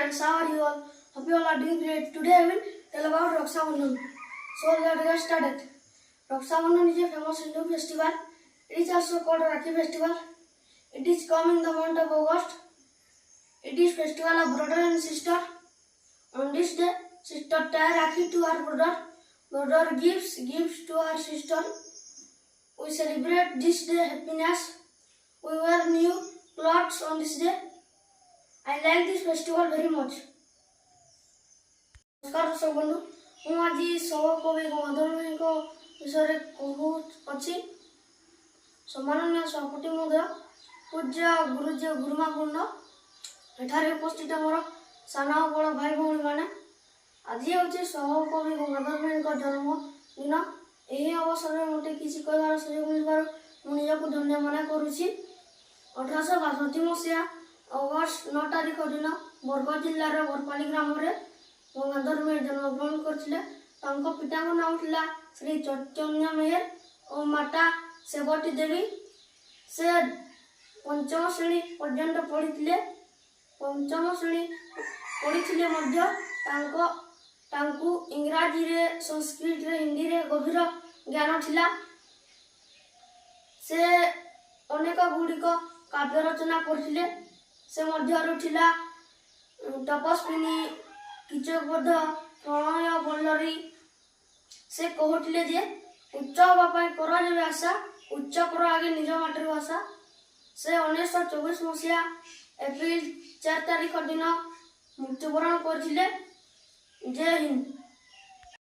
friends, how are you all? Hope you all are doing great. Today I will tell about Raksha Bandhan. So let's get started. Raksha Bandhan is a famous Hindu festival. It is also called Rakhi festival. It is come in the month of August. It is festival of brother and sister. On this day, sister tie Rakhi to her brother. Brother gives gifts to her sister. We celebrate this day happiness. We wear new clothes on this day. I like this festival very much. नमस्कार दर्शक बंधु ମୁଁ ଆଜି ସଭାକବି ଗଙ୍ଗାଧର ବିଷୟରେ କହୁଅଛି। ସମ୍ମାନନୀୟ ସଭାପତି ମହୋଦୟ, ପୂଜ୍ୟ ଗୁରୁଜୀ ଓ ଗୁରୁମାବୃନ୍ଦ, ଏଠାରେ ଉପସ୍ଥିତ ମୋର ସାନ ବଡ଼ ଭାଇ ଭଉଣୀମାନେ, ଆଜି ହେଉଛି ସଭାକବି ଗଙ୍ଗାଧରଙ୍କ ଜନ୍ମଦିନ। ଏହି ଅବସରରେ ମୋତେ କିଛି କହିବାର ସୁଯୋଗ ମିଳିବାରୁ ମୁଁ ନିଜକୁ ଧନ୍ୟ ମନେ କରୁଛି। 1862 ମସିହା ଅଗଷ୍ଟ 9 ତାରିଖ ଦିନ ବରଗଡ଼ ଜିଲ୍ଲାର ବରପାଲି ଗ୍ରାମରେ ଗଙ୍ଗାଧର ମେହେର ଜନ୍ମଗ୍ରହଣ କରିଥିଲେ। ତାଙ୍କ ପିତାଙ୍କ ନାମ ଥିଲା ଶ୍ରୀ ଚୈତନ୍ୟ ମେହେର ଓ ମାତା ସେବତୀ ଦେବୀ। ସେ ପଞ୍ଚମ ଶ୍ରେଣୀ ପର୍ଯ୍ୟନ୍ତ ପଢ଼ିଥିଲେ। ପଞ୍ଚମ ଶ୍ରେଣୀ ପଢ଼ିଥିଲେ ମଧ୍ୟ ତାଙ୍କୁ ଇଂରାଜୀରେ, ସଂସ୍କୃତରେ, ହିନ୍ଦୀରେ ଗଭୀର ଜ୍ଞାନ ଥିଲା। ସେ ଅନେକ ଗୁଡ଼ିକ କାବ୍ୟ ରଚନା କରିଥିଲେ। ସେ ମଧ୍ୟରୁ ଥିଲା ତପସ୍ୱିନୀ, କିଚକବଧ, ପ୍ରଣୟ ବଲ୍ଲରୀ। ସେ କହୁଥିଲେ ଯେ ଉଚ୍ଚ ହେବା ପାଇଁ କର ଯେବେ ଆଶା, ଉଚ୍ଚ କର ଆଗେ ନିଜ ମାଟିର ଆଶା। ସେ 1924 ମସିହା ଏପ୍ରିଲ 4 ତାରିଖ ଦିନ ମୃତ୍ୟୁବରଣ କରିଥିଲେ। ଜୟ ହିନ୍ଦ।